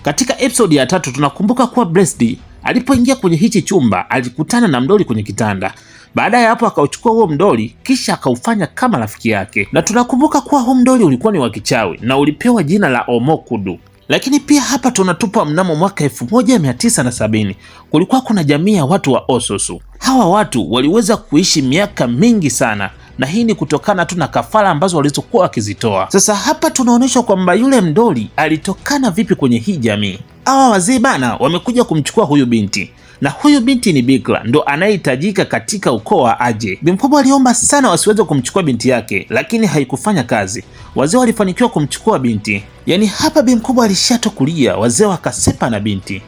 Katika episode ya 3 tunakumbuka kuwa Blessed alipoingia kwenye hichi chumba alikutana na mdoli kwenye kitanda. Baada ya hapo akauchukua huo mdoli kisha akaufanya kama rafiki yake, na tunakumbuka kuwa huo mdoli ulikuwa ni wa kichawi na ulipewa jina la Omokudu. Lakini pia hapa tunatupa mnamo mwaka 1970 kulikuwa kuna jamii ya watu wa Ososu. Hawa watu waliweza kuishi miaka mingi sana, na hii ni kutokana tu na kafara ambazo walizokuwa wakizitoa. Sasa hapa tunaonyeshwa kwamba yule mdoli alitokana vipi kwenye hii jamii. Hawa wazee bana wamekuja kumchukua huyu binti, na huyu binti ni bikra, ndo anayehitajika katika ukoo wa Aje. Bimkubwa aliomba sana wasiweze kumchukua binti yake, lakini haikufanya kazi. Wazee walifanikiwa kumchukua binti. Yaani hapa Bimkubwa alishatokulia, wazee wakasepa na binti.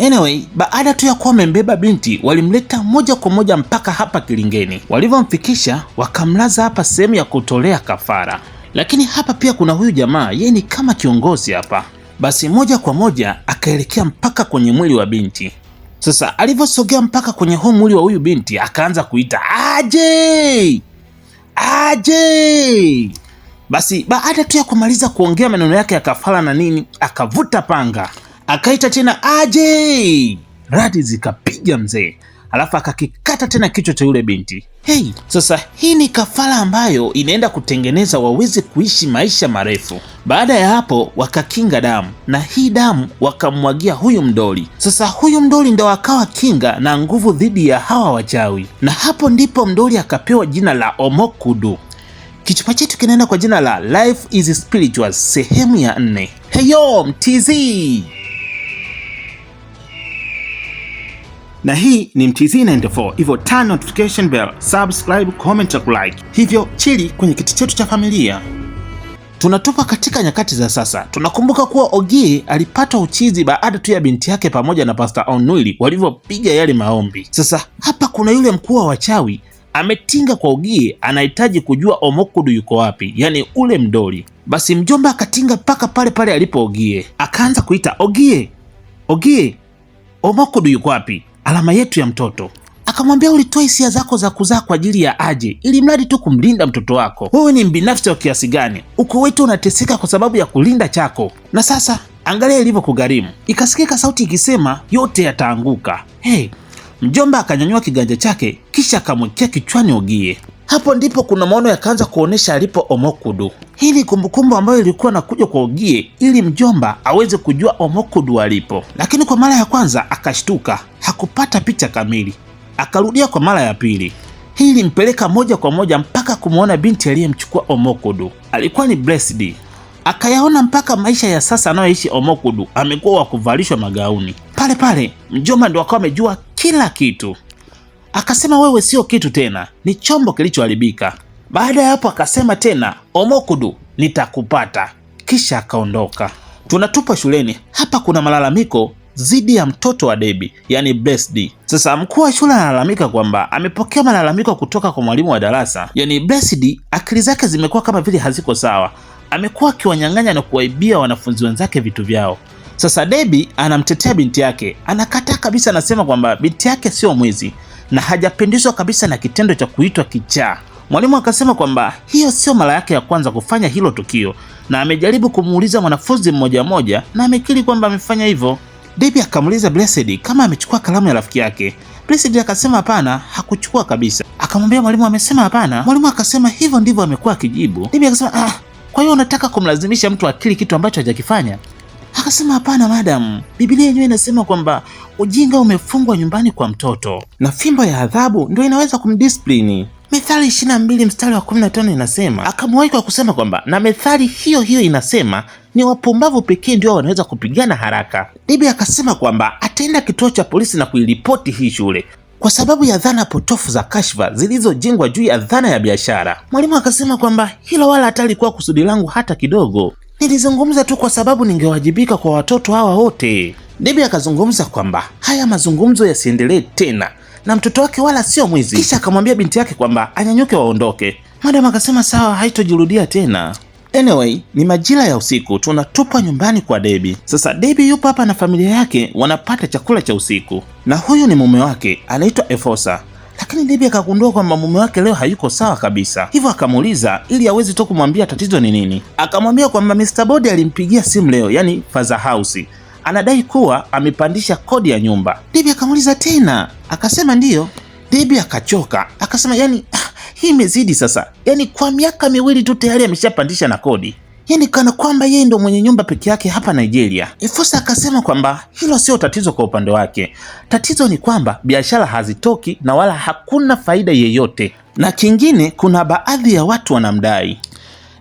Anyway, baada tu ya kuwa wamembeba binti, walimleta moja kwa moja mpaka hapa kilingeni. Walivyomfikisha wakamlaza hapa sehemu ya kutolea kafara. Lakini hapa pia kuna huyu jamaa, yeye ni kama kiongozi hapa. Basi moja kwa moja akaelekea mpaka kwenye mwili wa binti. Sasa alivyosogea mpaka kwenye huu mwili wa huyu binti akaanza kuita Aje! Aje! Basi baada tu ya kumaliza kuongea maneno yake ya kafara na nini, akavuta panga. Akaita tena Aje! Radi zikapiga mzee. Alafu akakikata tena kichwa cha yule binti. Hey, sasa hii ni kafara ambayo inaenda kutengeneza waweze kuishi maisha marefu. Baada ya hapo wakakinga damu, na hii damu wakamwagia huyu mdoli. Sasa huyu mdoli ndo akawa kinga na nguvu dhidi ya hawa wachawi, na hapo ndipo mdoli akapewa jina la Omokudu. Kichupa chetu kinaenda kwa jina la Life is Spiritual sehemu ya 4. Heyo mtizi! Na hii ni MTZ94, hivyo turn notification bell, subscribe, comment na like. Hivyo chili kwenye kiti chetu cha familia. Tunatupa katika nyakati za sasa. Tunakumbuka kuwa Ogie alipata uchizi baada tu ya binti yake pamoja na Pastor Onwili walivyopiga yale maombi. Sasa hapa kuna yule mkuu wa wachawi ametinga kwa Ogie, anahitaji kujua Omokudu yuko wapi, yani ule mdoli. Basi mjomba akatinga mpaka pale pale alipo Ogie. Akaanza kuita Ogie, Ogie, Omokudu yuko wapi? Alama yetu ya mtoto. Akamwambia ulitoa hisia zako za kuzaa kwa ajili ya Aje, ili mradi tu kumlinda mtoto wako. Wewe ni mbinafsi wa kiasi gani? Uko wetu unateseka kwa sababu ya kulinda chako, na sasa angalia ilivyo kugharimu. Ikasikika sauti ikisema yote yataanguka. Hey, mjomba akanyanyua kiganja chake kisha akamwekea kichwani Ogie. Hapo ndipo kuna maono yakaanza kuonesha alipo Omokudu. Hii ni kumbukumbu ambayo ilikuwa nakuja kwa Ogie ili mjomba aweze kujua Omokudu alipo. Lakini kwa mara ya kwanza akashtuka, hakupata picha kamili. Akarudia kwa mara ya pili. Hii ilimpeleka moja kwa moja mpaka kumuona binti aliyemchukua Omokudu. Alikuwa ni Blessed. Akayaona mpaka maisha ya sasa anayoishi Omokudu, amekuwa wa kuvalishwa magauni. Pale pale mjomba ndo akawa amejua kila kitu. Akasema wewe sio kitu tena, ni chombo kilichoharibika. Baada ya hapo akasema tena Omokudu nitakupata, kisha akaondoka. Tunatupa shuleni. Hapa kuna malalamiko zidi ya mtoto wa Debbie, yani Blessed. Sasa mkuu wa shule analalamika kwamba amepokea malalamiko kutoka kwa mwalimu wa darasa, yani Blessed akili zake zimekuwa kama vile haziko sawa. Amekuwa akiwanyang'anya na kuwaibia wanafunzi wenzake vitu vyao. Sasa Debbie anamtetea binti yake, anakataa kabisa, anasema kwamba binti yake sio mwizi na hajapendezwa kabisa na kitendo cha kuitwa kichaa. Mwalimu akasema kwamba hiyo sio mara yake ya kwanza kufanya hilo tukio, na amejaribu kumuuliza mwanafunzi mmoja mmoja na amekiri kwamba amefanya hivyo. Debbie akamuuliza Blessed kama amechukua kalamu ya rafiki yake. Blessed akasema hapana, hakuchukua kabisa. Akamwambia mwalimu amesema hapana. Mwalimu akasema hivyo ndivyo amekuwa akijibu. Debbie akasema kwa hiyo unataka kumlazimisha mtu akili kitu ambacho hajakifanya? Akasema hapana madam, Biblia yenyewe inasema kwamba ujinga umefungwa nyumbani kwa mtoto na fimbo ya adhabu ndio inaweza kumdiscipline. Methali 22 mstari wa 15 inasema. Akamwahi kwa kusema kwamba na methali hiyo hiyo inasema ni wapumbavu pekee ndio wanaweza kupigana haraka. Debbie akasema kwamba ataenda kituo cha polisi na kuiripoti hii shule kwa sababu ya dhana potofu za kashfa zilizojengwa juu ya dhana ya biashara. Mwalimu akasema kwamba hilo wala hata alikuwa kusudi langu hata kidogo. Nilizungumza tu kwa sababu ningewajibika kwa watoto hawa wote. Debbie akazungumza kwamba haya mazungumzo yasiendelee tena na mtoto wake wala sio mwizi. Kisha akamwambia binti yake kwamba anyanyuke waondoke. Madam akasema sawa, haitojirudia tena. Anyway, ni majira ya usiku, tunatupa nyumbani kwa Debbie. Sasa Debbie yupo hapa na familia yake wanapata chakula cha usiku, na huyu ni mume wake anaitwa Efosa. Lakini Debbie akagundua kwamba mume wake leo hayuko sawa kabisa, hivyo akamuuliza ili aweze tu kumwambia tatizo ni nini. Akamwambia kwamba Mr. Body alimpigia simu leo, yani Father House, anadai kuwa amepandisha kodi ya nyumba. Debbie akamuuliza tena, akasema ndiyo. Debbie akachoka, akasema yani hii imezidi sasa. Yani kwa miaka miwili tu tayari ameshapandisha na kodi. Yani kana kwamba yeye ndo mwenye nyumba peke yake hapa Nigeria. Efosa akasema kwamba hilo sio tatizo kwa upande wake. Tatizo ni kwamba biashara hazitoki na wala hakuna faida yeyote. Na kingine, kuna baadhi ya watu wanamdai.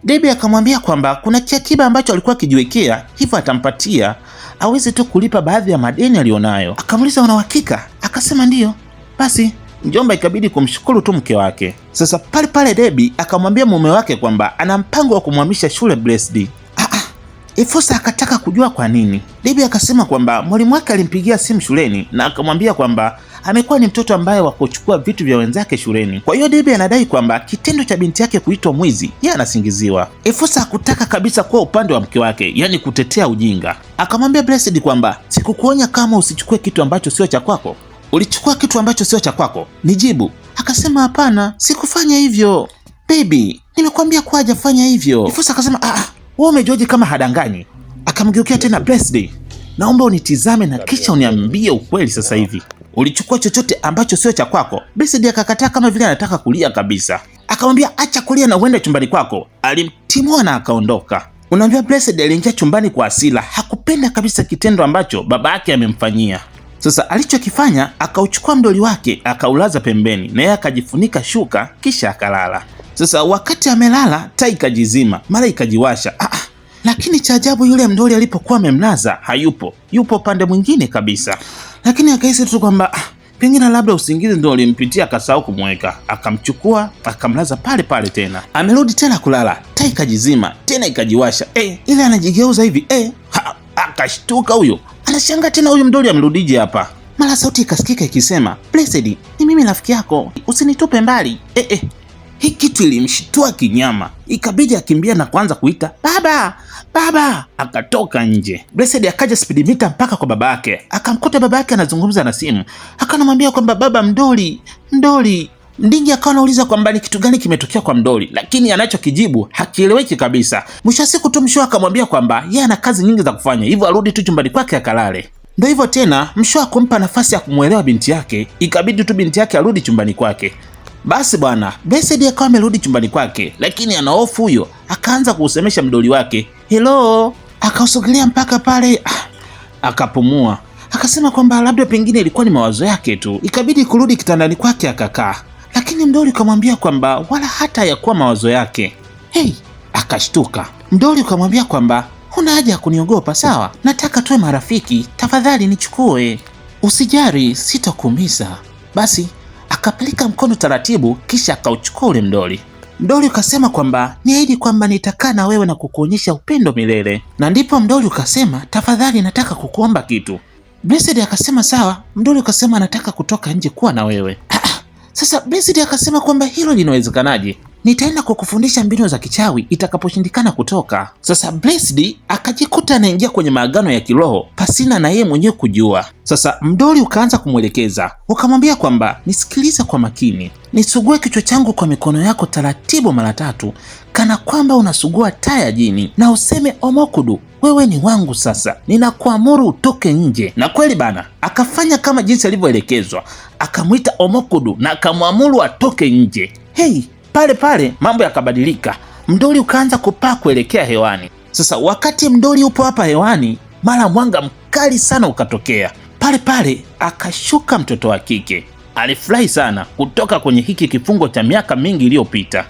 Debbie akamwambia kwamba kuna kiakiba ambacho alikuwa akijiwekea, hivyo atampatia aweze tu kulipa baadhi ya madeni alionayo. Akamuuliza una uhakika? Akasema ndiyo. Basi mjomba ikabidi kumshukuru tu mke wake. Sasa pale pale Debbie akamwambia mume wake kwamba ana mpango wa kumhamisha shule Blessed. Efosa akataka kujua kwa nini. Debbie akasema kwamba mwalimu wake alimpigia simu shuleni na akamwambia kwamba amekuwa ni mtoto ambaye wa kuchukua vitu vya wenzake shuleni. Kwa hiyo Debbie anadai kwamba kitendo cha binti yake kuitwa mwizi yeye anasingiziwa. Efosa hakutaka kabisa kuwa upande wa mke wake, yani kutetea ujinga. Akamwambia Blessed kwamba sikukuonya kama usichukue kitu ambacho sio cha kwako? Ulichukua kitu ambacho sio cha kwako? Nijibu. Akasema hapana, sikufanya hivyo. Baby, nimekwambia kuwa hajafanya hivyo. Efosa akasema wewe umejoje kama hadanganyi? Akamgeukia tena Blessed, naomba unitizame na kisha uniambie ukweli sasa hivi. Ulichukua chochote ambacho sio cha kwako? Blessed akakataa kama vile anataka kulia kabisa. Akamwambia acha kulia na uende chumbani kwako. Alimtimua na akaondoka. Unaambia Blessed aliingia chumbani kwa hasira, hakupenda kabisa kitendo ambacho baba yake amemfanyia. Sasa alichokifanya, akauchukua mdoli wake akaulaza pembeni na yeye akajifunika shuka kisha akalala. Sasa wakati amelala, taa ikajizima, mara ikajiwasha. Lakini cha ajabu, yule mdoli alipokuwa amemlaza hayupo, yupo upande mwingine kabisa. Lakini akahisi tu kwamba pengine labda usingizi ndio ulimpitia akasahau kumweka. Akamchukua akamlaza pale pale tena. Amerudi tena kulala, taa ikajizima, tena ikajiwasha. Ile anajigeuza hivi, akashtuka huyo. Anashangaa tena huyu mdoli amerudije hapa. Mara sauti ikasikika ikisema, Blessed, ni mimi rafiki yako, usinitupe mbali. Hii kitu ilimshtua kinyama. Ikabidi akimbia na kuanza kuita, baba, baba. Akatoka nje. Blessed akaja speedometer mpaka kwa baba yake. Akamkuta baba yake anazungumza na simu. Akanamwambia kwamba baba, mdoli. Ndingi akawa anauliza kwamba ni kitu gani kimetokea kwa mdoli, lakini anachokijibu hakieleweki kabisa. Mwisho wa siku tu Mshoa akamwambia kwamba yeye ana kazi nyingi za kufanya, hivyo arudi tu chumbani kwake akalale. Ndio hivyo tena, Mshoa kumpa nafasi ya kumuelewa binti yake, ikabidi tu binti yake arudi chumbani kwake. Basi bwana, Blessed akawa amerudi chumbani kwake, lakini ana hofu huyo. Akaanza kuusemesha mdoli wake, hello. Akausogelea mpaka pale, akapumua. Akasema kwamba labda pengine ilikuwa ni mawazo yake tu. Ikabidi kurudi kitandani kwake akakaa. Lakini mdoli kamwambia kwamba wala hata hayakuwa mawazo yake. Akashtuka. Mdoli kamwambia kwamba huna haja ya kuniogopa, sawa? Nataka tuwe marafiki, tafadhali nichukue. Usijari, sitakuumiza. Basi akapeleka mkono taratibu kisha akauchukua ule mdoli. Mdoli ukasema kwamba niahidi kwamba nitakaa na wewe na kukuonyesha upendo milele. Na ndipo mdoli ukasema, tafadhali nataka kukuomba kitu. Blessed akasema sawa. Mdoli ukasema anataka kutoka nje kuwa na wewe. Sasa Blessed akasema kwamba hilo linawezekanaje? Nitaenda kukufundisha mbinu za kichawi itakaposhindikana kutoka. Sasa Blessed akajikuta anaingia kwenye maagano ya kiroho pasina na yeye mwenyewe kujua. Sasa mdoli ukaanza kumwelekeza, ukamwambia kwamba nisikilize kwa makini, nisugue kichwa changu kwa mikono yako taratibu mara 3 kana kwamba unasugua taa ya jini, na useme Omokudu, wewe ni wangu sasa, ninakuamuru utoke nje. Na kweli bana, akafanya kama jinsi alivyoelekezwa, akamwita Omokudu na akamwamuru atoke nje. Pale pale mambo yakabadilika. Mdoli ukaanza kupaa kuelekea hewani. Sasa wakati mdoli upo hapa hewani, mara mwanga mkali sana ukatokea. Pale pale akashuka mtoto wa kike. Alifurahi sana kutoka kwenye hiki kifungo cha miaka mingi iliyopita.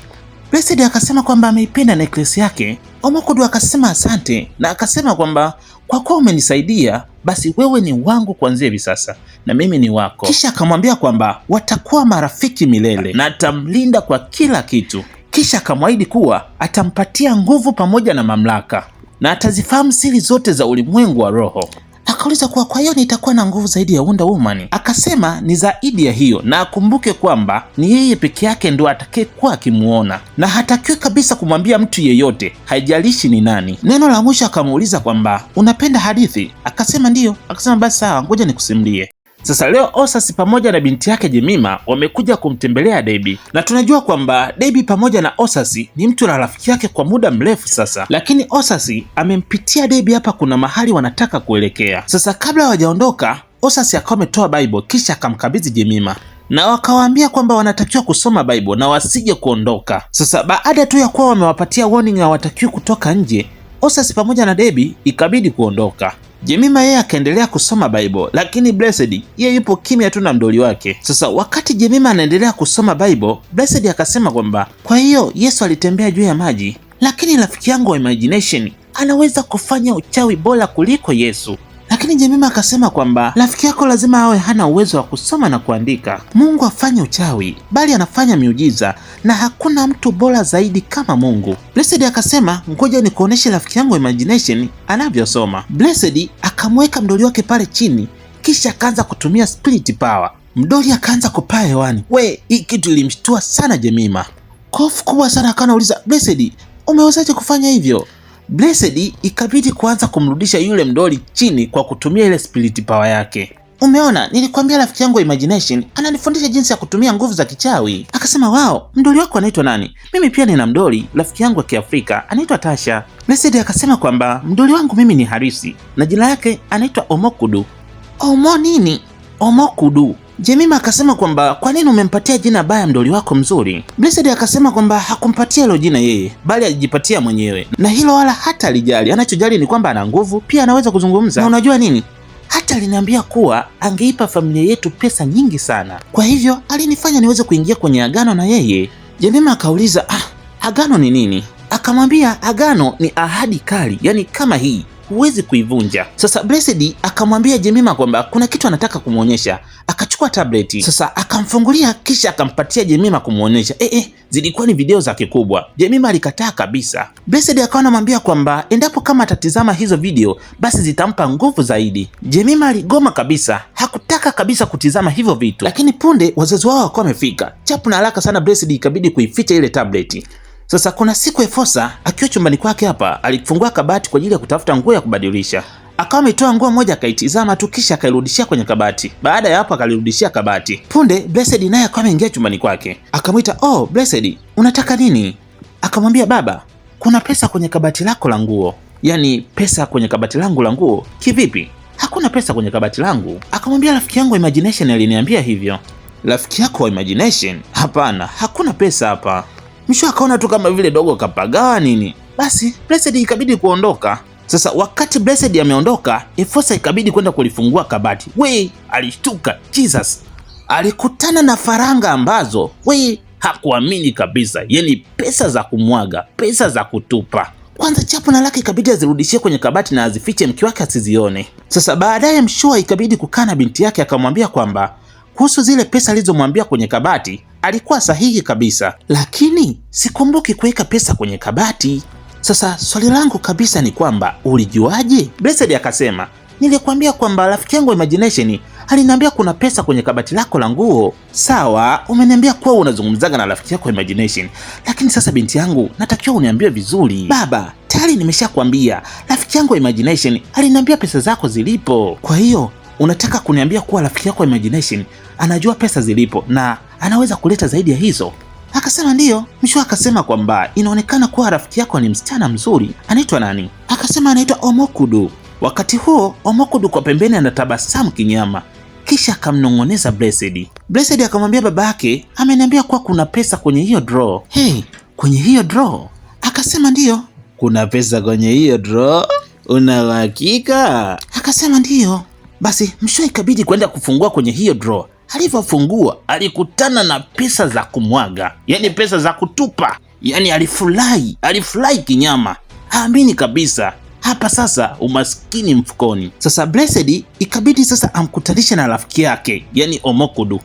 Blessed akasema kwamba ameipenda necklace yake. Omokudu akasema asante na akasema kwamba kwa kuwa umenisaidia, basi wewe ni wangu kuanzia hivi sasa na mimi ni wako. Kisha akamwambia kwamba watakuwa marafiki milele na atamlinda kwa kila kitu. Kisha akamwahidi kuwa atampatia nguvu pamoja na mamlaka na atazifahamu siri zote za ulimwengu wa roho. Akauliza kuwa kwa hiyo nitakuwa na nguvu zaidi ya Wonder Woman. Akasema ni zaidi ya hiyo, na akumbuke kwamba ni yeye peke yake ndo atakayekuwa akimuona na hatakiwi kabisa kumwambia mtu yeyote, haijalishi ni nani. Neno la mwisho akamuuliza kwamba unapenda hadithi? Akasema ndiyo. Akasema basi sawa, ngoja nikusimulie. Sasa leo Osas pamoja na binti yake Jemima wamekuja kumtembelea Debbie, na tunajua kwamba Debbie pamoja na Osas ni mtu na rafiki yake kwa muda mrefu sasa, lakini Osas amempitia Debbie hapa, kuna mahali wanataka kuelekea. Sasa kabla hawajaondoka, Osas akawa ametoa Bible kisha akamkabidhi Jemima na wakawaambia kwamba wanatakiwa kusoma Bible na wasije kuondoka. Sasa baada tu ya kuwa wamewapatia warning hawatakiwi kutoka nje, Osas pamoja na Debbie ikabidi kuondoka. Jemima yeye akaendelea kusoma Bible, lakini Blessed yeye yupo kimya tu na mdoli wake. Sasa wakati Jemima anaendelea kusoma Bible, Blessed akasema kwamba kwa hiyo Yesu alitembea juu ya maji, lakini rafiki yangu wa imagination anaweza kufanya uchawi bora kuliko Yesu. Lakini Jemima akasema kwamba rafiki yako lazima awe hana uwezo wa kusoma na kuandika. Mungu afanye uchawi, bali anafanya miujiza na hakuna mtu bora zaidi kama Mungu. Blessed akasema ngoja nikuoneshe rafiki yangu imagination anavyosoma. Blessed akamweka mdoli wake pale chini kisha akaanza kutumia spirit power. Mdoli akaanza kupaa hewani. Hii kitu ilimshtua sana Jemima. Kofu kubwa sana akanauliza, Blessed, umewezaje kufanya hivyo? Blessed ikabidi kuanza kumrudisha yule mdoli chini kwa kutumia ile spirit power yake. Umeona, nilikwambia rafiki yangu imagination ananifundisha jinsi ya kutumia nguvu za kichawi. Akasema wao, mdoli wako anaitwa nani? Mimi pia nina mdoli rafiki yangu wa Kiafrika anaitwa Tasha. Blessed akasema kwamba mdoli wangu mimi ni Harisi na jina lake anaitwa Omokudu. Omo nini? Omokudu. Jemima akasema kwamba kwa nini umempatia jina baya mdoli wako mzuri? Blessed akasema kwamba hakumpatia hilo jina yeye, bali alijipatia mwenyewe, na hilo wala hata alijali. Anachojali ni kwamba ana nguvu, pia anaweza kuzungumza. Na unajua nini? Hata aliniambia kuwa angeipa familia yetu pesa nyingi sana. Kwa hivyo alinifanya niweze kuingia kwenye agano na yeye. Jemima akauliza, agano ni nini? Akamwambia agano ni ahadi kali, yani kama hii huwezi kuivunja. Sasa Blessed akamwambia Jemima kwamba kuna kitu anataka kumuonyesha. Akachukua tableti. Sasa akamfungulia kisha akampatia Jemima kumuonyesha. Zilikuwa ni video za kikubwa. Jemima alikataa kabisa. Blessed akawa anamwambia kwamba endapo kama atatizama hizo video basi zitampa nguvu zaidi. Jemima aligoma kabisa. Hakutaka kabisa kutizama hivyo vitu. Lakini punde wazazi wao wakawa wamefika. Chapu na haraka sana Blessed ikabidi kuificha ile tableti. Sasa kuna siku Efosa akiwa chumbani kwake hapa alifungua kabati kwa ajili ya kutafuta nguo ya kubadilisha. Akawa ametoa nguo moja akaitizama tu kisha akairudishia kwenye kabati. Baada ya hapo akalirudishia kabati. Punde Blessed naye akawa ameingia chumbani kwake. Akamwita, Blessed, unataka nini? Akamwambia, baba, kuna pesa kwenye kabati lako la nguo. Yaani pesa kwenye kabati langu la nguo? Kivipi? Hakuna pesa kwenye kabati langu. Akamwambia, rafiki yangu wa imagination aliniambia hivyo. Rafiki yako wa imagination? Hapana, hakuna pesa hapa. Mwisho akaona tu kama vile dogo kapagawa nini. Basi Blessed ikabidi kuondoka. Sasa wakati Blessed ameondoka, Efosa ikabidi kwenda kulifungua kabati. Alishtuka, Jesus. Alikutana na faranga ambazo hakuamini kabisa. Yani pesa za kumwaga, pesa za kutupa. Kwanza Chapu na Laki ikabidi azirudishie kwenye kabati na azifiche mke wake asizione. Sasa baadaye Mshua ikabidi kukaa na binti yake akamwambia kwamba kuhusu zile pesa alizomwambia kwenye kabati alikuwa sahihi kabisa, lakini sikumbuki kuweka pesa kwenye kabati. Sasa swali langu kabisa ni kwamba ulijuaje? Blessed akasema, nilikwambia kwamba rafiki yangu imagination aliniambia kuna pesa kwenye kabati lako la nguo. Sawa, umeniambia kuwa unazungumzaga na rafiki yako imagination, lakini sasa binti yangu, natakiwa uniambie vizuri. Baba, tayari nimeshakwambia rafiki yangu imagination aliniambia pesa zako zilipo. Kwa hiyo unataka kuniambia kuwa rafiki yako imagination anajua pesa zilipo na anaweza kuleta zaidi ya hizo? Akasema ndiyo. Mshua akasema kwamba inaonekana kuwa rafiki yako ni msichana mzuri. Anaitwa nani? Akasema anaitwa Omokudu. Wakati huo Omokudu kwa pembeni anatabasamu kinyama, kisha akamnong'oneza Blessed. Blessed akamwambia baba yake ameniambia kuwa kuna pesa kwenye hiyo draw. Kwenye hiyo draw? Akasema ndiyo. Kuna pesa kwenye hiyo draw? Una uhakika? Akasema ndiyo. Basi Mshua ikabidi kwenda kufungua kwenye hiyo draw. Alivyofungua alikutana na pesa za kumwaga, yani pesa za kutupa. Yani alifurahi kinyama, haamini kabisa. Hapa sasa umaskini mfukoni. Sasa Blessed ikabidi sasa amkutanisha na rafiki yake, yani Omokudu.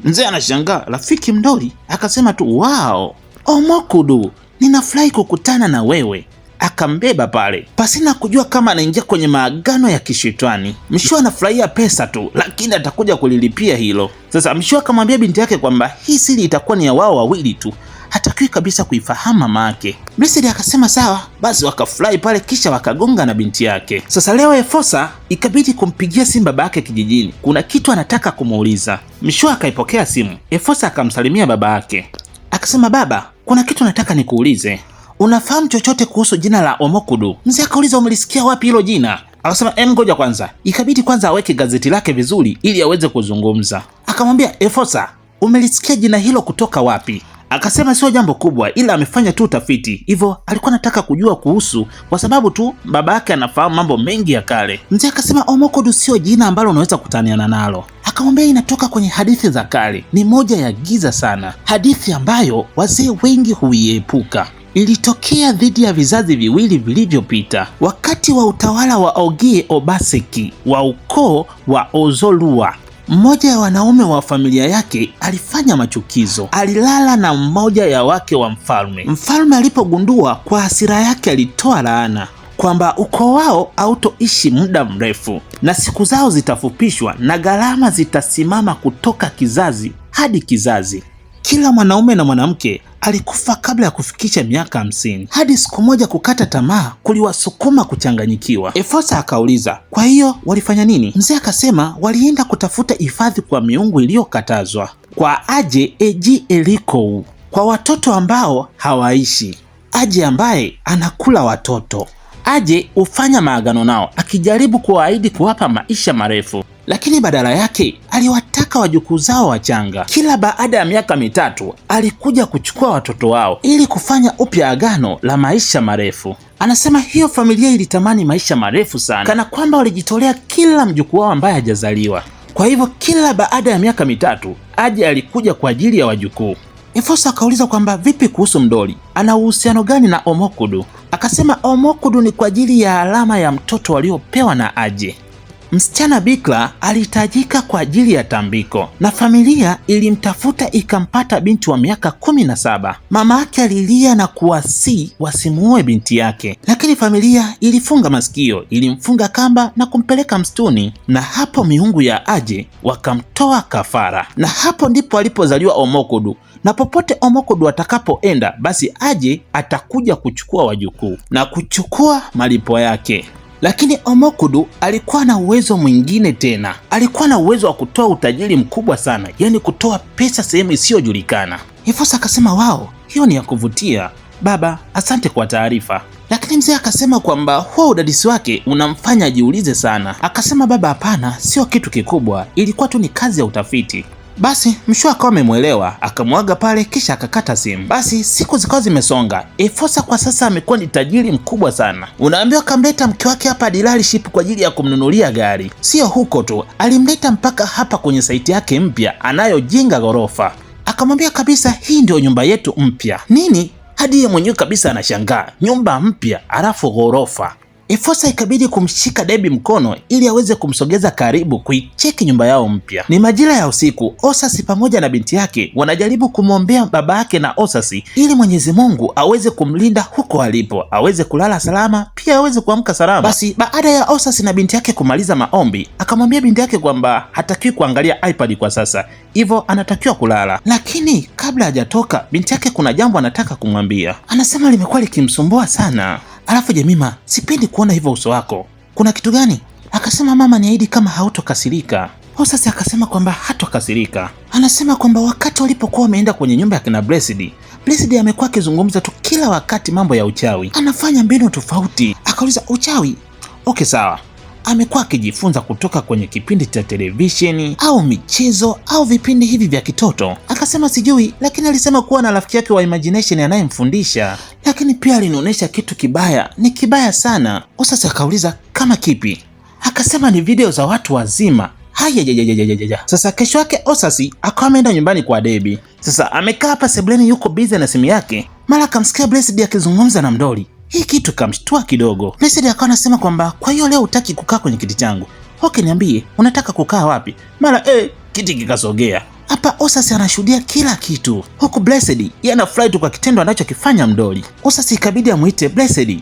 Mzee anashangaa, rafiki mdoli? Akasema tu, wow, Omokudu, ninafurahi kukutana na wewe. Akambeba pale pasina kujua kama anaingia kwenye maagano ya kishetani. Mshua anafurahia pesa tu, lakini atakuja kulilipia hilo. Sasa Mshua akamwambia binti yake kwamba hii siri itakuwa ni ya wao wawili tu, hatakiwi kabisa kuifahamu mama yake. Blessed akasema sawa, basi wakafurahi pale kisha wakagonga na binti yake. Sasa leo Efosa ikabidi kumpigia simu baba yake kijijini. Kuna kitu anataka kumuuliza. Mshua akaipokea simu. Efosa akamsalimia baba yake. Akasema baba, kuna kitu nataka nikuulize. Unafahamu chochote kuhusu jina la Omokudu? Mzee akauliza umelisikia wapi hilo jina? Akasema ngoja kwanza. Ikabidi kwanza aweke gazeti lake vizuri ili aweze kuzungumza. Akamwambia Efosa, umelisikia jina hilo kutoka wapi? Akasema sio jambo kubwa, ila amefanya tu utafiti. Hivyo alikuwa anataka kujua kuhusu kwa sababu tu baba yake anafahamu mambo mengi ya kale. Mzee akasema Omokudu sio jina ambalo unaweza kutaniana nalo. Akamwambia inatoka kwenye hadithi za kale. Ni moja ya giza sana. Hadithi ambayo wazee wengi huiepuka. Ilitokea dhidi ya vizazi viwili vilivyopita wakati wa utawala wa Ogie Obaseki wa ukoo wa Ozolua. Mmoja ya wanaume wa familia yake alifanya machukizo. Alilala na mmoja ya wake wa mfalme. Mfalme alipogundua, kwa hasira yake alitoa laana kwamba ukoo wao hautoishi muda mrefu na siku zao zitafupishwa na gharama zitasimama kutoka kizazi hadi kizazi. Kila mwanaume na mwanamke alikufa kabla ya kufikisha miaka 50. Hadi siku moja kukata tamaa kuliwasukuma kuchanganyikiwa. Efosa akauliza, kwa hiyo walifanya nini? Mzee akasema walienda kutafuta hifadhi kwa miungu iliyokatazwa, kwa Aje Eji Elikou, kwa watoto ambao hawaishi, Aje ambaye anakula watoto. Aje hufanya maagano nao akijaribu kuwaahidi kuwapa maisha marefu, lakini badala yake aliwataka wajukuu zao wachanga. Kila baada ya miaka 3 alikuja kuchukua watoto wao ili kufanya upya agano la maisha marefu. Anasema hiyo familia ilitamani maisha marefu sana, kana kwamba walijitolea kila mjukuu wao ambaye hajazaliwa. Kwa hivyo kila baada ya miaka 3 Aje alikuja kwa ajili ya wajukuu. Efosa akauliza kwamba vipi kuhusu mdoli, ana uhusiano gani na Omokudu? Akasema Omokudu ni kwa ajili ya alama ya mtoto waliopewa na Aje. Msichana bikra alihitajika kwa ajili ya tambiko na familia ilimtafuta ikampata binti wa miaka 17. Mama yake alilia na kuwasihi wasimuoe binti yake, lakini familia ilifunga masikio, ilimfunga kamba na kumpeleka msituni, na hapo miungu ya Aje wakamtoa kafara, na hapo ndipo alipozaliwa Omokudu. Na popote Omokudu atakapoenda, basi Aje atakuja kuchukua wajukuu na kuchukua malipo yake. Lakini Omokudu alikuwa na uwezo mwingine tena. Alikuwa na uwezo wa kutoa utajiri mkubwa sana, yani kutoa pesa sehemu isiyojulikana. Efosa akasema wao, hiyo ni ya kuvutia. Baba, asante kwa taarifa. Lakini mzee akasema kwamba huo udadisi wake unamfanya ajiulize sana. Akasema baba, hapana, sio kitu kikubwa, ilikuwa tu ni kazi ya utafiti. Basi Mshua akawa amemwelewa, akamwaga pale kisha akakata simu. Basi siku zikawa zimesonga. Efosa kwa sasa amekuwa ni tajiri mkubwa sana. Unaambiwa kamleta mke wake hapa dealership kwa ajili ya kumnunulia gari. Sio huko tu, alimleta mpaka hapa kwenye saiti yake mpya anayojenga ghorofa. Akamwambia kabisa hii ndio nyumba yetu mpya. Nini? Hadi yeye mwenyewe kabisa anashangaa, nyumba mpya alafu ghorofa. Efosa ikabidi kumshika Debbie mkono ili aweze kumsogeza karibu kuicheki nyumba yao mpya. Ni majira ya usiku. Osasi pamoja na binti yake wanajaribu kumwombea baba yake na Osasi ili Mwenyezi Mungu aweze kumlinda huko alipo, aweze kulala salama, pia aweze kuamka salama. Basi baada ya Osasi na binti yake kumaliza maombi, akamwambia binti yake kwamba hatakiwi kuangalia iPad kwa sasa, hivyo anatakiwa kulala. Lakini kabla hajatoka, binti yake kuna jambo anataka kumwambia. Anasema limekuwa likimsumbua sana. Alafu Jemima, sipendi kuona hivyo uso wako. Kuna kitu gani? Akasema mama, niahidi kama hautokasirika. Osasi akasema kwamba hatokasirika. Anasema kwamba wakati walipokuwa wameenda kwenye nyumba ya kina Blessed amekuwa akizungumza tu kila wakati mambo ya uchawi. Anafanya mbinu tofauti. Akauliza uchawi? Okay, sawa. Amekuwa akijifunza kutoka kwenye kipindi cha televisheni au michezo au vipindi hivi vya kitoto. Akasema sijui, lakini alisema kuwa na rafiki yake wa imagination anayemfundisha. Lakini pia alinionyesha kitu kibaya, ni kibaya sana. Osasi akauliza kama kipi? Akasema ni video za watu wazima. Haya. Sasa kesho yake Osasi akawa ameenda nyumbani kwa Debbie. Sasa amekaa hapa sebuleni, yuko busy na simu yake. Mara akamsikia Blessed akizungumza na mdoli. Hii kitu kamshtua kidogo. Blessed akawa anasema kwamba kwa hiyo leo hutaki kukaa kwenye kiti changu. Okay, niambie unataka kukaa wapi? Mara kiti kikasogea. Hapa Osasi anashuhudia kila kitu, huku Blessed yeye anafurahi tu kwa kitendo anachokifanya mdoli. Osasi ikabidi amuite Blessed.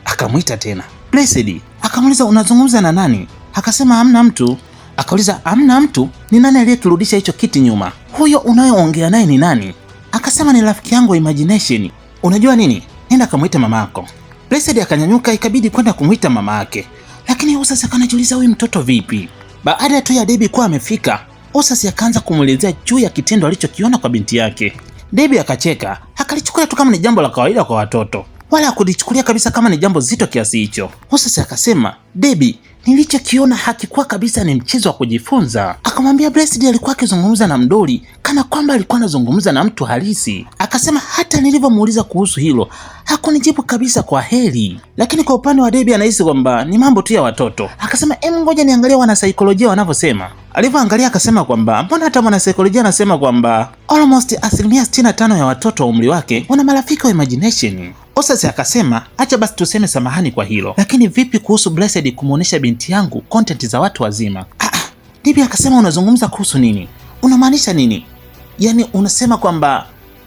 Akamuita tena Blessed. Akamuuliza unazungumza na nani? Akasema hamna mtu. Akauliza hamna mtu? Ni nani aliyeturudisha hicho kiti nyuma? Huyo unayoongea naye ni nani? Akasema ni rafiki yangu Imagination. Unajua nini? Nenda kamuita mamako. Blessed akanyanyuka, ikabidi kwenda kumuita mama yake. Lakini Osas akanajiuliza huyu mtoto vipi? Baada tu ya Debbie kuwa amefika, Osas akaanza kumuelezea juu ya kitendo alichokiona kwa binti yake. Debbie akacheka, akalichukulia tu kama ni jambo la kawaida kwa watoto, wala hakulichukulia kabisa kama ni jambo zito kiasi hicho. Osas akasema, Debbie, nilichokiona hakikuwa kabisa ni mchezo wa kujifunza. Akamwambia Blessed alikuwa akizungumza na mdoli kana kwamba alikuwa anazungumza na mtu halisi. Akasema hata nilivyomuuliza kuhusu hilo hakunijibu kabisa kwa heri. Lakini kwa upande wa Debbie anahisi kwamba ni mambo tu ya watoto. Akasema ngoja niangalie wanasaikolojia wanavyosema. Alivyoangalia akasema kwamba mbona hata mwanasaikolojia anasema kwamba almost 65% ya watoto wa umri wake wana marafiki wa Imagination. Osas akasema acha basi tuseme samahani kwa hilo, lakini vipi kuhusu Blessed kumuonesha binti yangu content za watu wazima? Debbie akasema unazungumza kuhusu nini? Unamaanisha nini? Yaani unasema kwamba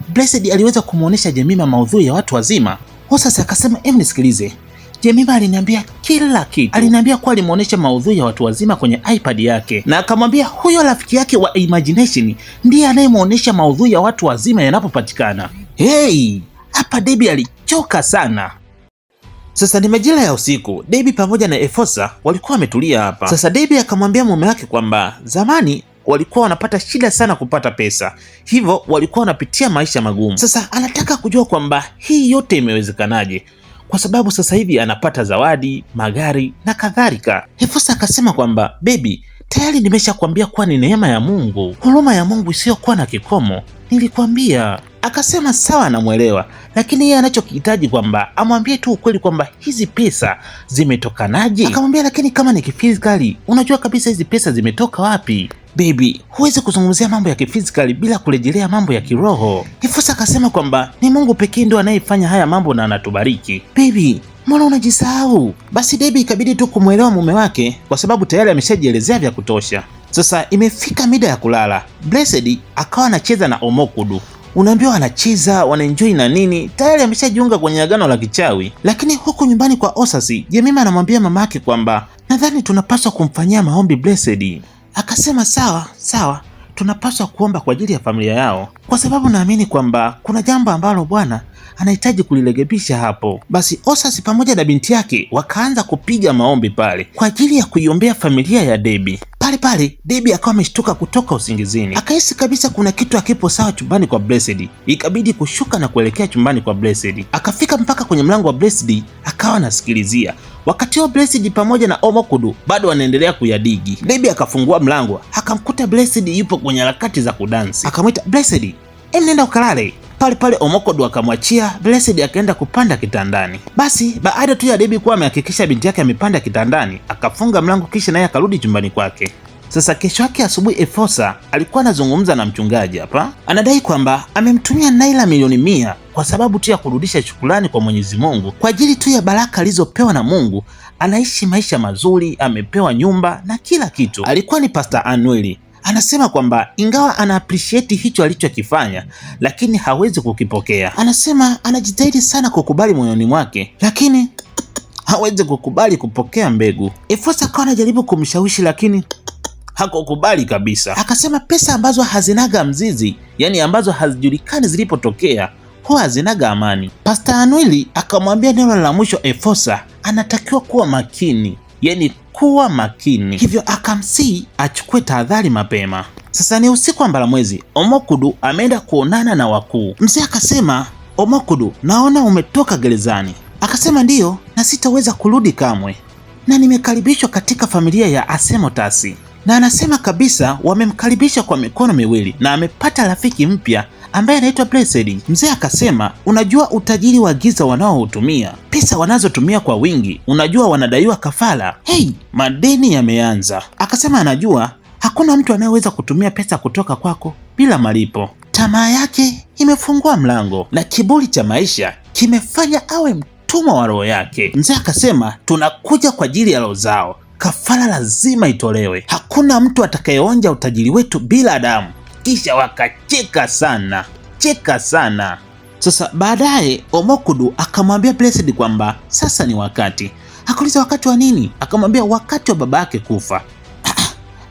Blessed aliweza kumuonesha Jemima maudhui ya watu wazima? Osas akasema nisikilize. Jemima aliniambia kila kitu. Aliniambia kuwa alimuonesha maudhui ya watu wazima kwenye iPad yake, na akamwambia huyo rafiki yake wa Imagination ndiye anayemuonesha maudhui ya watu wazima yanapopatikana. Hapa Debbie alichoka sana. Sasa ni majira ya usiku. Debbie pamoja na Efosa walikuwa wametulia hapa. Sasa Debbie akamwambia mume wake kwamba zamani walikuwa wanapata shida sana kupata pesa, hivyo walikuwa wanapitia maisha magumu. Sasa anataka kujua kwamba hii yote imewezekanaje, kwa sababu sasa hivi anapata zawadi, magari na kadhalika. Efosa akasema kwamba baby, tayari nimeshakwambia kuwa ni neema ya Mungu, huruma ya Mungu isiyokuwa na kikomo. Nilikwambia. Akasema sawa, anamuelewa, lakini yeye anachokihitaji kwamba amwambie tu ukweli kwamba hizi pesa zimetokanaje. Akamwambia lakini kama ni kifizikali, unajua kabisa hizi pesa zimetoka wapi? Baby, huwezi kuzungumzia mambo ya kifizikali bila kurejelea mambo ya kiroho. Efosa akasema kwamba ni Mungu pekee ndio anayefanya haya mambo na anatubariki. Baby, mbona unajisahau? Basi Debbie ikabidi tu kumuelewa mume wake kwa sababu tayari ameshajielezea vya kutosha. Sasa imefika mida ya kulala. Blessed akawa anacheza na Omokudu. Unaambiwa anacheza, wanaenjoy na nini, tayari ameshajiunga kwenye agano la kichawi. Lakini huku nyumbani kwa Osas, Jemima anamwambia mama yake kwamba nadhani tunapaswa kumfanyia maombi Blessed. Akasema sawa, tunapaswa kuomba kwa ajili ya familia yao, kwa sababu naamini kwamba kuna jambo ambalo Bwana anahitaji kulirekebisha hapo. Basi Osas pamoja na binti yake wakaanza kupiga maombi pale kwa ajili ya kuiombea familia ya Debbie. Pale Debbie akawa ameshtuka kutoka usingizini, akahisi kabisa kuna kitu hakipo sawa chumbani kwa Blessed. Ikabidi kushuka na kuelekea chumbani kwa Blessed. Akafika mpaka kwenye mlango wa Blessed, akawa anasikilizia. Wakati huo Blessed pamoja na Omokudu bado wanaendelea kuyadigi. Debbie akafungua mlango, akamkuta Blessed yupo kwenye harakati za kudansi. Akamwita Blessed, nenda ukalale. Pale Omokudu akamwachia Blessed, akaenda kupanda kitandani. Basi baada tu ya Debbie kuwa amehakikisha binti yake amepanda kitandani, akafunga mlango kisha naye akarudi chumbani kwake. Sasa kesho yake asubuhi Efosa alikuwa anazungumza na mchungaji hapa. Anadai kwamba amemtumia Naila milioni 100 kwa sababu tu ya kurudisha shukrani kwa Mwenyezi Mungu kwa ajili tu ya baraka alizopewa na Mungu. Anaishi maisha mazuri, amepewa nyumba na kila kitu. Alikuwa ni Pastor Anueli. Anasema kwamba ingawa ana appreciate hicho alichokifanya, lakini hawezi kukipokea. Anasema anajitahidi sana kukubali moyoni mwake, lakini hawezi kukubali kupokea mbegu. Efosa akawa anajaribu kumshawishi, lakini hakukubali kabisa. Akasema pesa ambazo hazinaga mzizi, yani ambazo hazijulikani zilipotokea, huwa hazinaga amani. Pastor Anueli akamwambia neno la mwisho Efosa anatakiwa kuwa makini, yani kuwa makini, hivyo akamsii achukue tahadhari mapema. Sasa ni usiku wa mbalamwezi, Omokudu ameenda kuonana na wakuu. Mzee akasema, Omokudu, naona umetoka gerezani. Akasema ndiyo, na sitaweza kurudi kamwe, na nimekaribishwa katika familia ya Asemotasi. Na anasema kabisa wamemkaribisha kwa mikono miwili na amepata rafiki mpya ambaye anaitwa Blessed. Mzee akasema, unajua utajiri wa giza wanaoutumia, pesa wanazotumia kwa wingi, unajua wanadaiwa kafara. Madeni yameanza. Akasema anajua hakuna mtu anayeweza kutumia pesa kutoka kwako bila malipo. Tamaa yake imefungua mlango na kiburi cha maisha kimefanya awe mtumwa wa roho yake. Mzee akasema tunakuja kwa ajili ya roho zao, kafara lazima itolewe. Hakuna mtu atakayeonja utajiri wetu bila damu. Kisha wakacheka sana. Sasa baadaye Omokudu akamwambia Blessed kwamba sasa ni wakati. Akauliza wakati wa nini? Akamwambia wakati wa baba yake kufa.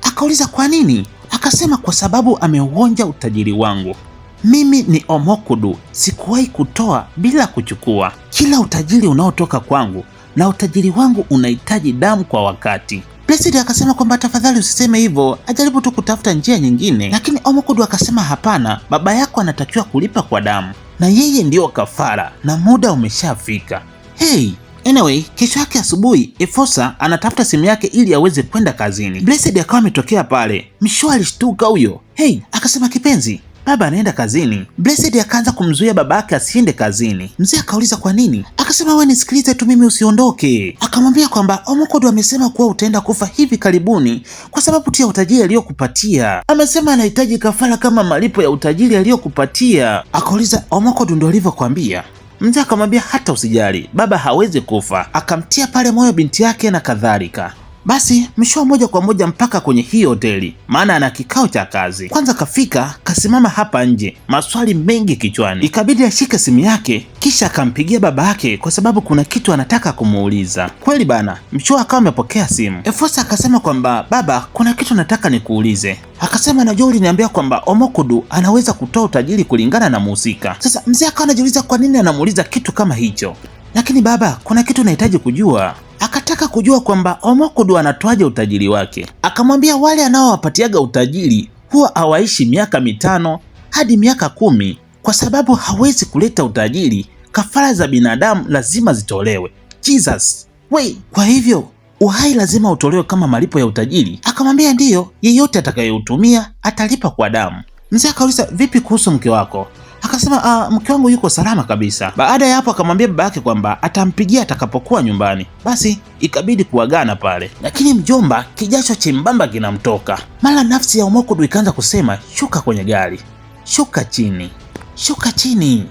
Akauliza kwa nini? Akasema kwa sababu ameuonja utajiri wangu. mimi ni Omokudu, sikuwahi kutoa bila kuchukua. Kila utajiri unaotoka kwangu na utajiri wangu unahitaji damu kwa wakati. Blessed akasema kwamba tafadhali usiseme hivyo, ajaribu tu kutafuta njia nyingine. Lakini Omokudu akasema hapana, baba yako anatakiwa kulipa kwa damu na yeye ndiyo kafara na muda umeshafika. Hey, anyway, kesho yake asubuhi Efosa anatafuta simu yake ili aweze kwenda kazini. Blessed akawa ametokea pale. Msho alishtuka huyo. Hey, akasema kipenzi, baba anaenda kazini. Blessed akaanza kumzuia babake asiende kazini. Mzee akauliza kwa nini? Akasema wewe nisikilize tu mimi, usiondoke. Akamwambia kwamba Omokudu amesema kuwa utaenda kufa hivi karibuni kwa sababu tu ya utajiri aliyokupatia. Amesema anahitaji kafara kama malipo ya utajiri aliyokupatia. Akauliza Omokudu ndio alivyokuambia? Mzee akamwambia hata usijali, baba hawezi kufa. Akamtia pale moyo binti yake na kadhalika. Basi mshua moja kwa moja mpaka kwenye hii hoteli, maana ana kikao cha kazi. Kwanza kafika, kasimama hapa nje, maswali mengi kichwani. Ikabidi ashike simu yake, kisha akampigia baba yake kwa sababu kuna kitu anataka kumuuliza. Kweli bana, mshua akawa amepokea simu. Efosa akasema kwamba baba, kuna kitu nataka nikuulize. Akasema najua uliniambia kwamba Omokudu anaweza kutoa utajiri kulingana na mhusika. Sasa mzee akawa anajiuliza kwa nini anamuuliza kitu kama hicho. Lakini baba, kuna kitu nahitaji kujua. Akataka kujua kwamba Omokudu anatoaje utajiri wake. Akamwambia wale anaowapatiaga utajiri huwa hawaishi miaka 5 hadi miaka 10 kwa sababu hawezi kuleta utajiri. Kafara za binadamu lazima zitolewe. Jesus! Wait, kwa hivyo uhai lazima utolewe kama malipo ya utajiri? Akamwambia ndiyo, yeyote atakayeutumia atalipa kwa damu. Mzee akauliza vipi kuhusu mke wako? Akasema mke wangu yuko salama kabisa. Baada ya hapo akamwambia baba yake kwamba atampigia atakapokuwa nyumbani. Basi ikabidi kuagana pale, lakini mjomba kijasho chembamba kinamtoka. Mara nafsi ya Omokudu ikaanza kusema shuka kwenye gari, shuka chini, shuka chini,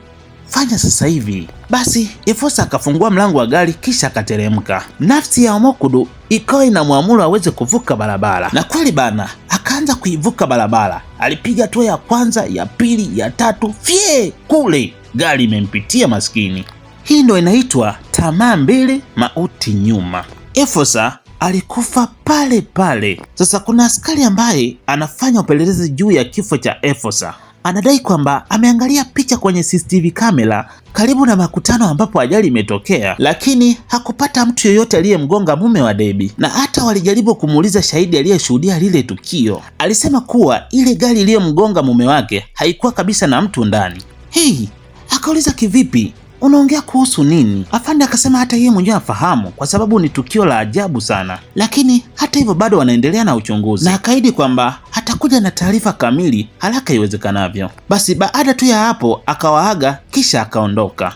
fanya sasa hivi. Basi Efosa akafungua mlango wa gari kisha akateremka. Nafsi ya Omokudu ikawa inamwamuru aweze kuvuka barabara, na kweli bana, akaanza kuivuka barabara. Alipiga hatua ya kwanza, ya pili, ya tatu, fye kule gari imempitia maskini. Hii ndo inaitwa tamaa mbele, mauti nyuma. Efosa alikufa pale pale. Sasa kuna askari ambaye anafanya upelelezi juu ya kifo cha Efosa. Anadai kwamba ameangalia picha kwenye CCTV kamera karibu na makutano ambapo ajali imetokea, lakini hakupata mtu yeyote aliyemgonga mume wa Debbie, na hata walijaribu kumuuliza shahidi aliyeshuhudia lile tukio. Alisema kuwa ile gari iliyomgonga mume wake haikuwa kabisa na mtu ndani. Hey, akauliza kivipi? Unaongea kuhusu nini? Afande akasema hata yeye mwenyewe afahamu kwa sababu ni tukio la ajabu sana, lakini hata hivyo bado wanaendelea na uchunguzi, na akaahidi kwamba atakuja na taarifa kamili haraka iwezekanavyo. Basi baada tu ya hapo akawaaga kisha akaondoka.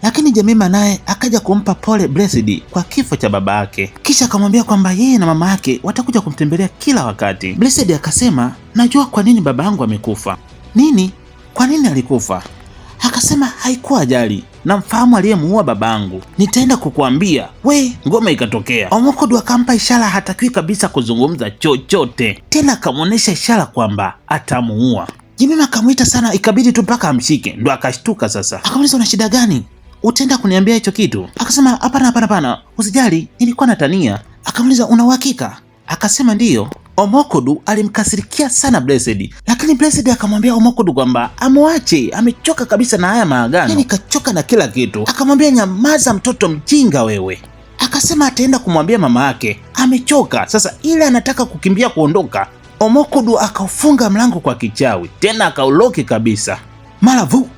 Lakini Jemima naye akaja kumpa pole Blessed kwa kifo cha baba yake, kisha akamwambia kwamba yeye na mama yake watakuja kumtembelea kila wakati. Blessed akasema najua kwa nini baba yangu amekufa. Nini? Kwa nini alikufa? Akasema haikuwa ajali, na mfahamu aliyemuua babangu, nitaenda kukuambia. We, ngoma ikatokea. Omokudu akampa ishara hatakiwi kabisa kuzungumza chochote tena, akamwonyesha ishara kwamba atamuua. Jemima akamwita sana, ikabidi tu mpaka amshike, ndo akashtuka. Sasa akamuuliza una shida gani? Utaenda kuniambia hicho kitu? Akasema hapana, usijali, nilikuwa natania. Akamuuliza una uhakika? Akasema ndiyo. Omokudu alimkasirikia sana Blessed, lakini Blessed akamwambia Omokudu kwamba amwache, amechoka kabisa na haya maagano, yani kachoka na kila kitu. Akamwambia nyamaza mtoto mjinga wewe. Akasema ataenda kumwambia mama yake amechoka. Sasa ile anataka kukimbia kuondoka, Omokudu akaufunga mlango kwa kichawi, tena akauloki kabisa. Mara vu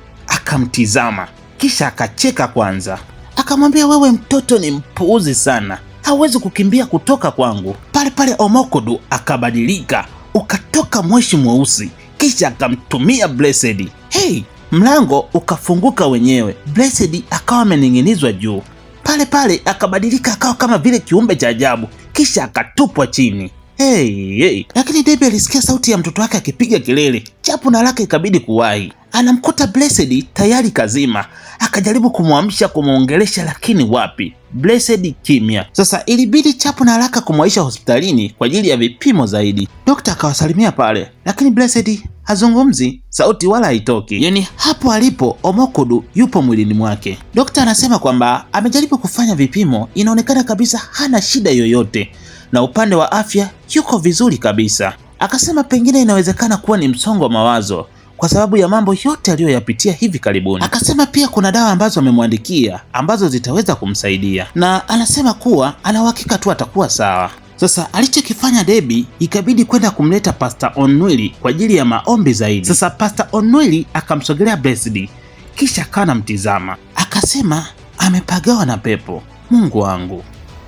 akamtizama kisha akacheka kwanza, akamwambia wewe mtoto ni mpuuzi sana, hawezi kukimbia kutoka kwangu. Pale pale Omokudu akabadilika, ukatoka moshi mweusi, kisha akamtumia Blessed. Hey, mlango ukafunguka wenyewe. Blessed akawa amening'inizwa juu. Pale pale akabadilika, akawa kama vile kiumbe cha ajabu, kisha akatupwa chini. Hey. Lakini Debbie alisikia sauti ya mtoto wake akipiga kelele. Chapu na haraka ikabidi kuwahi. Anamkuta Blessed tayari kazima. Akajaribu kumwamsha, kumuongelesha, lakini wapi, Blessed kimya. Sasa ilibidi Chapu na haraka kumwaisha hospitalini kwa ajili ya vipimo zaidi. Dokta akawasalimia pale, lakini Blessed hazungumzi, sauti wala haitoki. Yani hapo alipo Omokudu yupo mwilini mwake. Dokta anasema kwamba amejaribu kufanya vipimo, inaonekana kabisa hana shida yoyote, na upande wa afya yuko vizuri kabisa. Akasema pengine inawezekana kuwa ni msongo wa mawazo kwa sababu ya mambo yote aliyoyapitia hivi karibuni. Akasema pia kuna dawa ambazo amemwandikia ambazo zitaweza kumsaidia, na anasema kuwa ana uhakika tu atakuwa sawa. Sasa alichokifanya Debbie, ikabidi kwenda kumleta Pastor Onwili kwa ajili ya maombi zaidi. Sasa Pastor Onwili akamsogelea Blessed, kisha akawa anamtizama, akasema amepagawa na pepo. Mungu wangu.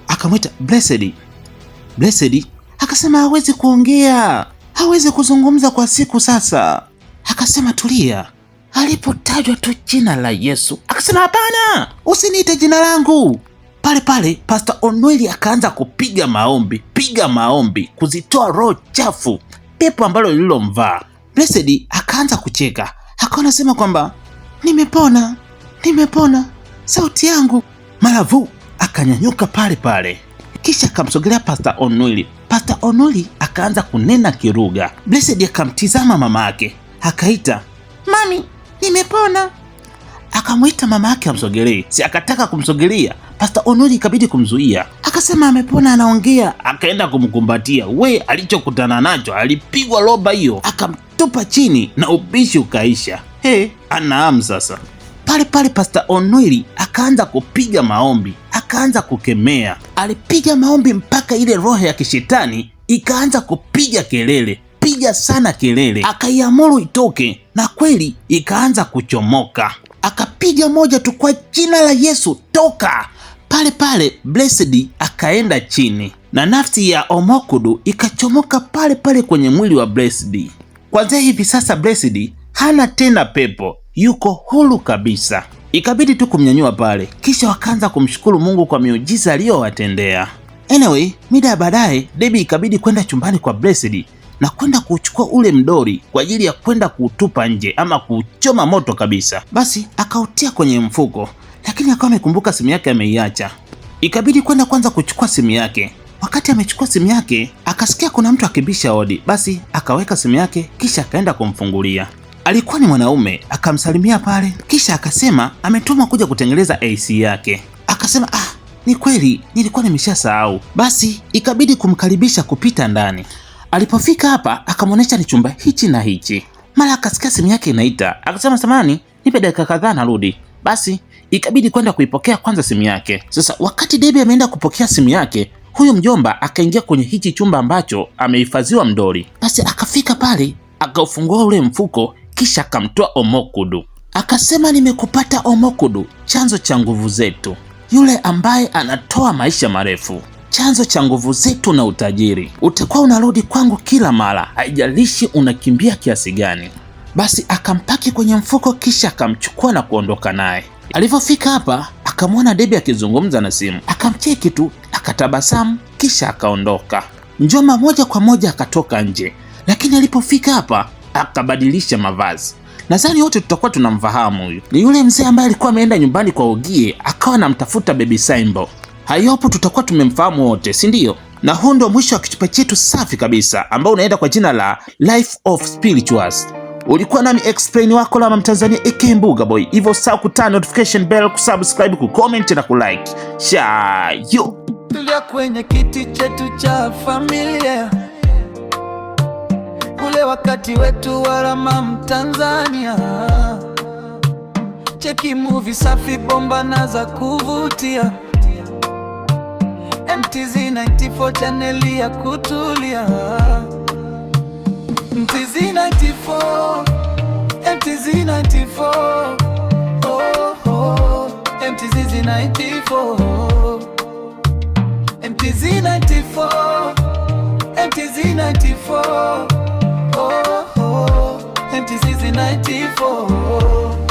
Akamwita Blessed. Blessed akasema hawezi kuongea, hawezi kuzungumza kwa siku sasa. Akasema tulia. Alipotajwa tu jina la Yesu akasema hapana, usiniite jina langu. Pale pale Pastor Onwili akaanza kupiga maombi kuzitoa roho chafu, pepo ambalo lililomvaa. Blessed akaanza kucheka, akawa anasema kwamba nimepona sauti yangu. Maravu akanyanyuka pale pale, kisha akamsogelea Pastor Onwili. Pastor Onwili akaanza kunena Kiruga. Blessed akamtizama mama yake, akaita mami, nimepona. Akamwita mama yake amsogelee, si akataka kumsogelea. Pastor Onwili ikabidi kumzuia, akasema amepona, anaongea. Akaenda kumkumbatia, alichokutana nacho, alipigwa roba hiyo, akamtupa chini na ubishi ukaisha. Anaam. Sasa pale pale Pastor Onwili akaanza kupiga maombi, akaanza kukemea. Alipiga maombi mpaka ile roho ya kishetani ikaanza kupiga kelele, piga sana kelele, akaiamuru itoke, na kweli ikaanza kuchomoka. Akapiga moja tu, kwa jina la Yesu, toka. Pale pale Blessed akaenda chini na nafsi ya Omokudu ikachomoka pale pale kwenye mwili wa Blessed. Kwanza hivi sasa Blessed hana tena pepo, yuko huru kabisa. Ikabidi tu kumnyanyua pale, kisha wakaanza kumshukuru Mungu kwa miujiza aliyowatendea. Anyway, mida baadaye Debbie ikabidi kwenda chumbani kwa Blessed na kwenda kuchukua ule mdori kwa ajili ya kwenda kuutupa nje ama kuchoma moto kabisa. Basi akautia kwenye mfuko, lakini akawa amekumbuka simu yake ameiacha. Ikabidi kwenda kwanza kuchukua simu yake. Wakati amechukua simu yake, akasikia kuna mtu akibisha hodi. Basi akaweka simu yake, kisha akaenda kumfungulia. Alikuwa ni mwanaume, akamsalimia pale, kisha akasema ametuma kuja kutengeneza AC yake. Akasema ni kweli nilikuwa nimeshasahau. Basi ikabidi kumkaribisha kupita ndani. Alipofika hapa akamwonyesha ni chumba hichi na hichi. Mara akasikia simu yake inaita, akasema samani, nipe dakika kadhaa narudi. Basi ikabidi kwenda kuipokea kwanza simu yake. Sasa wakati Debbie ameenda kupokea simu yake, huyo mjomba akaingia kwenye hichi chumba ambacho amehifadhiwa mdori. Basi akafika pale, akaufungua ule mfuko, kisha akamtoa Omokudu. Akasema nimekupata Omokudu, chanzo cha nguvu zetu, yule ambaye anatoa maisha marefu, chanzo cha nguvu zetu na utajiri. Utakuwa unarudi kwangu kila mara, haijalishi unakimbia kiasi gani. Basi akampaki kwenye mfuko, kisha akamchukua na kuondoka naye. Alivyofika hapa akamwona Debbie akizungumza na simu, akamcheki tu, akatabasamu, kisha akaondoka. Mjomba moja kwa moja akatoka nje, lakini alipofika hapa akabadilisha mavazi. Nadhani wote tutakuwa tunamfahamu huyu. Ni yule mzee ambaye alikuwa ameenda nyumbani kwa Ogie, akawa anamtafuta Baby Simbo. Hayopo tutakuwa tumemfahamu wote, si ndio? Na huu ndio mwisho wa kichupa chetu safi kabisa ambao unaenda kwa jina la Life of Spirituals. Ulikuwa nami explain wako la Mtanzania AK Mbuga Boy. Hivyo sawa kuturn notification bell, kusubscribe, kucomment na kulike. Shayo. Tulia kwenye kiti chetu cha familia, ule wakati wetu wa Rama Mtanzania. Cheki movie safi, bomba na za kuvutia. MTZ 94 channel ya kutulia. MTZ 94, MTZ 94, MTZ 94, MTZ 94, MTZ 94, MTZ 94.